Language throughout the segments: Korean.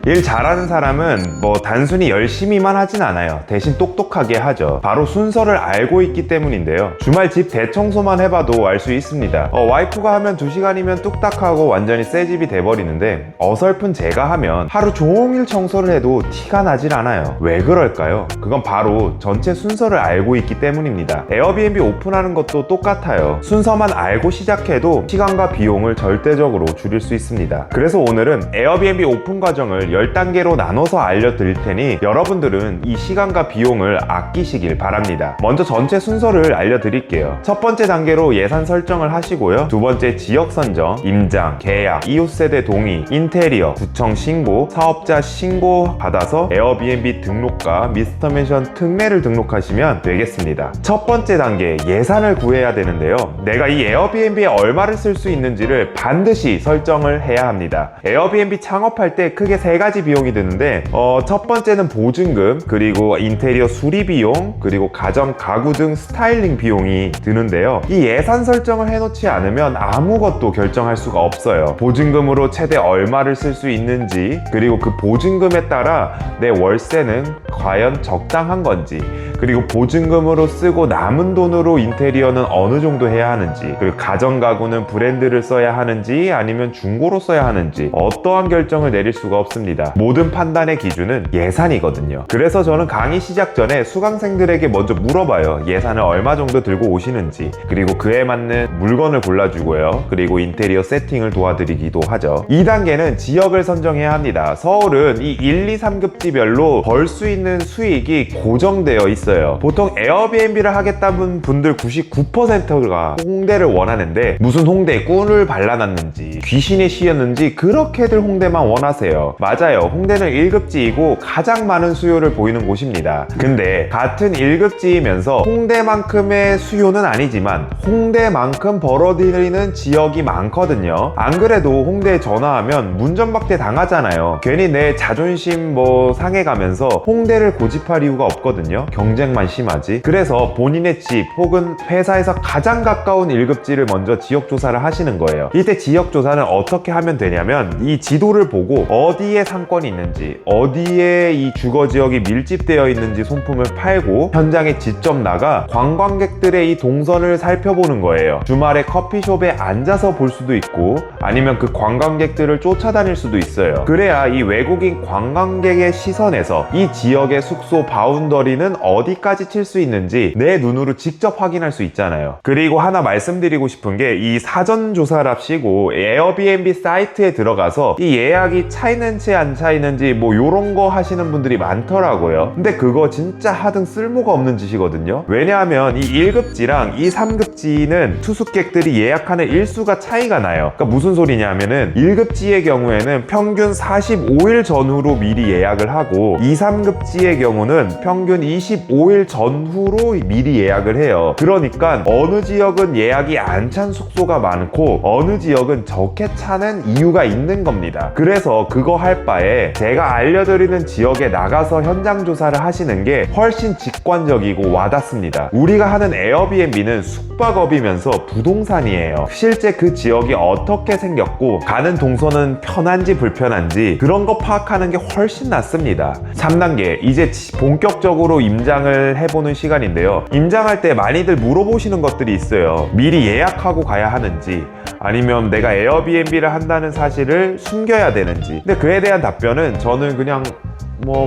일 잘하는 사람은 뭐 단순히 열심히만 하진 않아요. 대신 똑똑하게 하죠. 바로 순서를 알고 있기 때문인데요. 주말 집 대청소만 해봐도 알 수 있습니다. 와이프가 하면 2시간이면 뚝딱 하고 완전히 새 집이 돼버리는데, 어설픈 제가 하면 하루 종일 청소를 해도 티가 나질 않아요. 왜 그럴까요? 그건 바로 전체 순서를 알고 있기 때문입니다. 에어비앤비 오픈하는 것도 똑같아요. 순서만 알고 시작해도 시간과 비용을 절대적으로 줄일 수 있습니다. 그래서 오늘은 에어비앤비 오픈 과정을 10단계로 나눠서 알려드릴 테니 여러분들은 이 시간과 비용을 아끼시길 바랍니다. 먼저 전체 순서를 알려드릴게요. 첫 번째 단계로 예산 설정을 하시고요. 두 번째 지역 선정, 임장, 계약, 이웃세대 동의, 인테리어, 구청 신고, 사업자 신고 받아서 에어비앤비 등록과 미스터맨션 특례를 등록하시면 되겠습니다. 첫 번째 단계 예산을 구해야 되는데요. 내가 이 에어비앤비에 얼마를 쓸 수 있는지를 반드시 설정을 해야 합니다. 에어비앤비 창업할 때 크게 3가지 비용이 드는데 첫 번째는 보증금, 그리고 인테리어 수리 비용, 그리고 가전 가구 등 스타일링 비용이 드는데요. 이 예산 설정을 해놓지 않으면 아무것도 결정할 수가 없어요. 보증금으로 최대 얼마를 쓸 수 있는지, 그리고 그 보증금에 따라 내 월세는 과연 적당한 건지, 그리고 보증금으로 쓰고 남은 돈으로 인테리어는 어느 정도 해야 하는지, 그리고 가전 가구는 브랜드를 써야 하는지 아니면 중고로 써야 하는지 어떠한 결정을 내릴 수가 없습니다. 모든 판단의 기준은 예산이거든요. 그래서 저는 강의 시작 전에 수강생들에게 먼저 물어봐요. 예산을 얼마 정도 들고 오시는지, 그리고 그에 맞는 물건을 골라주고요. 그리고 인테리어 세팅을 도와드리기도 하죠. 2단계는 지역을 선정해야 합니다. 서울은 이 1, 2, 3급지별로 벌 수 있는 수익이 고정되어 있어요. 보통 에어비앤비를 하겠다는 분들 99%가 홍대를 원하는데, 무슨 홍대에 꿀을 발라놨는지 귀신이 씌었는지 그렇게들 홍대만 원하세요. 맞아요. 홍대는 1급지이고 가장 많은 수요를 보이는 곳입니다. 근데 같은 1급지이면서 홍대만큼의 수요는 아니지만 홍대만큼 벌어들이는 지역이 많거든요. 안 그래도 홍대에 전화하면 문전박대 당하잖아요. 괜히 내 자존심 상해가면서 홍대를 고집할 이유가 없거든요. 경쟁만 심하지. 그래서 본인의 집 혹은 회사에서 가장 가까운 1급지를 먼저 지역조사를 하시는 거예요. 이때 지역조사는 어떻게 하면 되냐면, 이 지도를 보고 어디에 상권이 있는지, 어디에 이 주거지역이 밀집되어 있는지 손품을 팔고 현장에 직접 나가 관광객들의 이 동선을 살펴보는 거예요. 주말에 커피숍에 앉아서 볼 수도 있고 아니면 그 관광객들을 쫓아다닐 수도 있어요. 그래야 이 외국인 관광객의 시선에서 이 지역의 숙소 바운더리는 어디까지 칠 수 있는지 내 눈으로 직접 확인할 수 있잖아요. 그리고 하나 말씀드리고 싶은 게, 이 사전조사랍시고 에어비앤비 사이트에 들어가서 이 예약이 차이는지 안 차이는지 요런 거 하시는 분들이 많더라고요. 근데 그거 진짜 하등 쓸모가 없는 짓이거든요. 왜냐하면 이 1급지랑 이 3급지는 투숙객들이 예약하는 일수가 차이가 나요. 그러니까 무슨 소리냐면은 1급지의 경우에는 평균 45일 전후로 미리 예약을 하고, 2, 3급지의 경우는 평균 25일 전후로 미리 예약을 해요. 그러니까 어느 지역은 예약이 안 찬 숙소가 많고 어느 지역은 적게 차는 이유가 있는 겁니다. 그래서 그거 할 바에 제가 알려드리는 지역에 나가서 현장 조사를 하시는 게 훨씬 직관적이고 와닿습니다. 우리가 하는 에어비앤비는 숙박업이면서 부동산이에요. 실제 그 지역이 어떻게 생겼고 가는 동선은 편한지 불편한지 그런 거 파악하는 게 훨씬 낫습니다. 3단계, 이제 본격적으로 임장을 해보는 시간인데요. 임장할 때 많이들 물어보시는 것들이 있어요. 미리 예약하고 가야 하는지, 아니면 내가 에어비앤비를 한다는 사실을 숨겨야 되는지. 근데 그에 대한 답변은 저는 그냥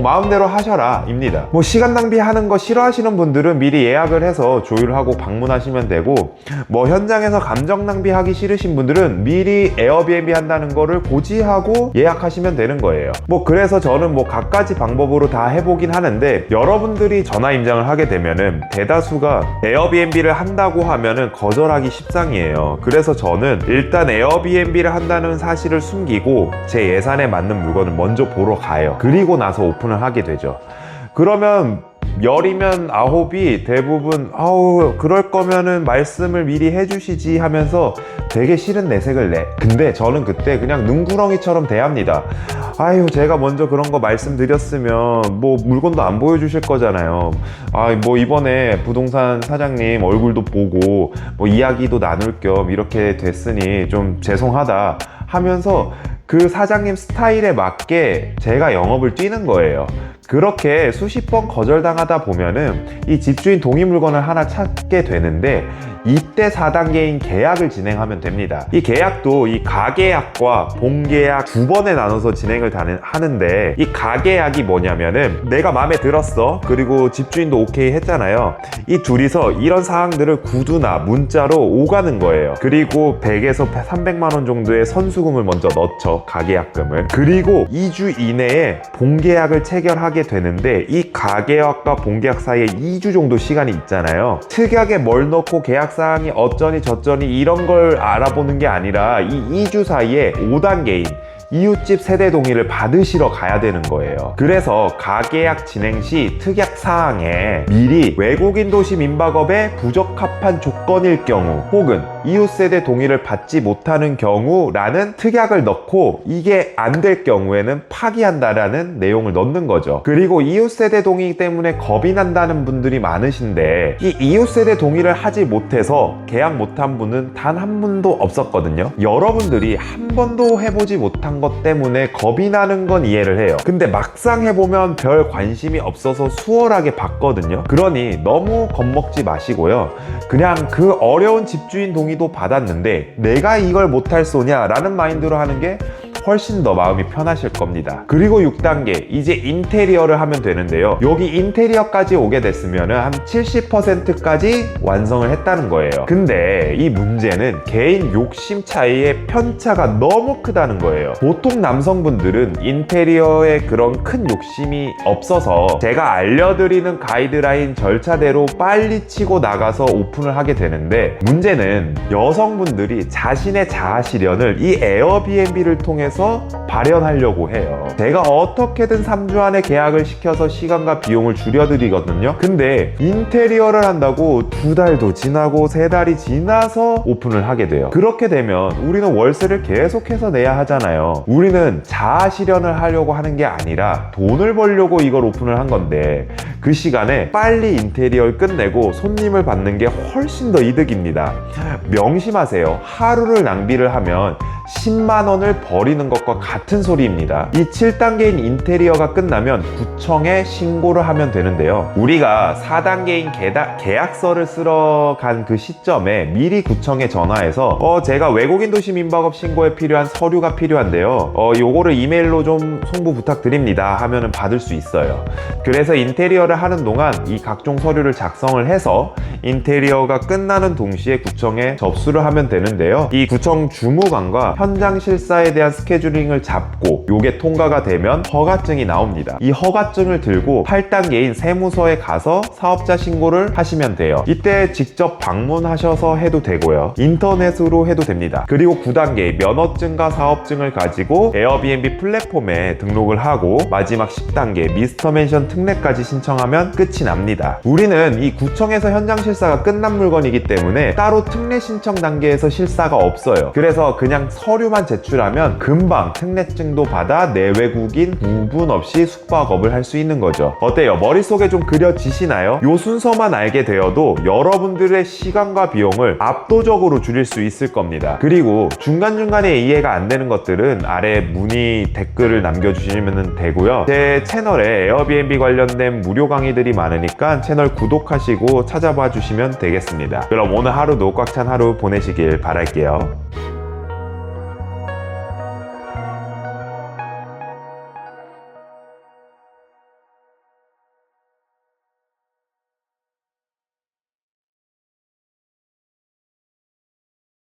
마음대로 하셔라 입니다. 시간 낭비하는 거 싫어하시는 분들은 미리 예약을 해서 조율하고 방문하시면 되고, 현장에서 감정 낭비하기 싫으신 분들은 미리 에어비앤비 한다는 거를 고지하고 예약하시면 되는 거예요. 그래서 저는 갖가지 방법으로 다 해보긴 하는데, 여러분들이 전화 임장을 하게 되면은 대다수가 에어비앤비를 한다고 하면은 거절하기 십상이에요. 그래서 저는 일단 에어비앤비를 한다는 사실을 숨기고 제 예산에 맞는 물건을 먼저 보러 가요. 그리고 나서 오픈을 하게 되죠. 그러면 10이면 9이 대부분 그럴 거면은 말씀을 미리 해주시지 하면서 되게 싫은 내색을 내. 근데 저는 그때 그냥 눈구렁이처럼 대합니다. 제가 먼저 그런 거 말씀드렸으면 물건도 안 보여주실 거잖아요. 이번에 부동산 사장님 얼굴도 보고 이야기도 나눌 겸 이렇게 됐으니 좀 죄송하다 하면서 그 사장님 스타일에 맞게 제가 영업을 뛰는 거예요. 그렇게 수십 번 거절당하다 보면은 이 집주인 동의 물건을 하나 찾게 되는데, 이때 4단계인 계약을 진행하면 됩니다. 이 계약도 이 가계약과 본계약 두 번에 나눠서 진행을 하는데, 이 가계약이 뭐냐면은 내가 마음에 들었어, 그리고 집주인도 오케이 했잖아요. 이 둘이서 이런 사항들을 구두나 문자로 오가는 거예요. 그리고 100에서 300만 원 정도의 선수금을 먼저 넣죠, 가계약금을. 그리고 2주 이내에 본계약을 체결하게 되는데, 이 가계약과 본계약 사이에 2주 정도 시간이 있잖아요. 특이하게 뭘 넣고 계약사항이 어쩌니 저쩌니 이런 걸 알아보는 게 아니라 이 2주 사이에 5단계인 이웃집 세대 동의를 받으시러 가야 되는 거예요. 그래서 가계약 진행 시 특약 사항에 미리 외국인 도시 민박업에 부적합한 조건일 경우, 혹은 이웃 세대 동의를 받지 못하는 경우라는 특약을 넣고, 이게 안 될 경우에는 파기한다라는 내용을 넣는 거죠. 그리고 이웃 세대 동의 때문에 겁이 난다는 분들이 많으신데, 이 이웃 세대 동의를 하지 못해서 계약 못한 분은 단 한 분도 없었거든요. 여러분들이 한 번도 해보지 못한 것 때문에 겁이 나는 건 이해를 해요. 근데 막상 해보면 별 관심이 없어서 수월하게 봤거든요. 그러니 너무 겁먹지 마시고요. 그냥 그 어려운 집주인 동의도 받았는데 내가 이걸 못할 소냐 라는 마인드로 하는 게 훨씬 더 마음이 편하실 겁니다. 그리고 6단계, 이제 인테리어를 하면 되는데요. 여기 인테리어까지 오게 됐으면 한 70%까지 완성을 했다는 거예요. 근데 이 문제는 개인 욕심 차이의 편차가 너무 크다는 거예요. 보통 남성분들은 인테리어에 그런 큰 욕심이 없어서 제가 알려드리는 가이드라인 절차대로 빨리 치고 나가서 오픈을 하게 되는데, 문제는 여성분들이 자신의 자아 실현을 이 에어비앤비를 통해서 발현하려고 해요. 제가 어떻게든 3주 안에 계약을 시켜서 시간과 비용을 줄여드리거든요. 근데 인테리어를 한다고 2달도 지나고 3달이 지나서 오픈을 하게 돼요. 그렇게 되면 우리는 월세를 계속해서 내야 하잖아요. 우리는 자아 실현을 하려고 하는 게 아니라 돈을 벌려고 이걸 오픈을 한 건데, 그 시간에 빨리 인테리어를 끝내고 손님을 받는 게 훨씬 더 이득입니다. 명심하세요. 하루를 낭비를 하면 10만 원을 버리는 것과 같은 소리입니다. 이 7단계인 인테리어가 끝나면 구청에 신고를 하면 되는데요. 우리가 4단계인 계약서를 쓰러 간 그 시점에 미리 구청에 전화해서 제가 외국인 도시 민박업 신고에 필요한 서류가 필요한데요. 요거를 이메일로 좀 송부 부탁드립니다 하면은 받을 수 있어요. 그래서 인테리어를 하는 동안 이 각종 서류를 작성을 해서 인테리어가 끝나는 동시에 구청에 접수를 하면 되는데요. 이 구청 주무관과 현장 실사에 대한 스케줄링을 잡고 요게 통과가 되면 허가증이 나옵니다. 이 허가증을 들고 8단계인 세무서에 가서 사업자 신고를 하시면 돼요. 이때 직접 방문하셔서 해도 되고요. 인터넷으로 해도 됩니다. 그리고 9단계 면허증과 사업증을 가지고 에어비앤비 플랫폼에 등록을 하고, 마지막 10단계 미스터맨션 특례까지 신청하면 끝이 납니다. 우리는 이 구청에서 현장 실사가 끝난 물건이기 때문에 따로 특례 신청 단계에서 실사가 없어요. 그래서 그냥 서류만 제출하면 금방 특례증도 받아 내외국인 구분 없이 숙박업을 할 수 있는 거죠. 어때요? 머릿속에 좀 그려지시나요? 요 순서만 알게 되어도 여러분들의 시간과 비용을 압도적으로 줄일 수 있을 겁니다. 그리고 중간중간에 이해가 안 되는 것들은 아래 문의 댓글을 남겨주시면 되고요. 제 채널에 에어비앤비 관련된 무료 강의들이 많으니까 채널 구독하시고 찾아봐 주시면 되겠습니다. 그럼 오늘 하루도 꽉 찬 하루 보내시길 바랄게요.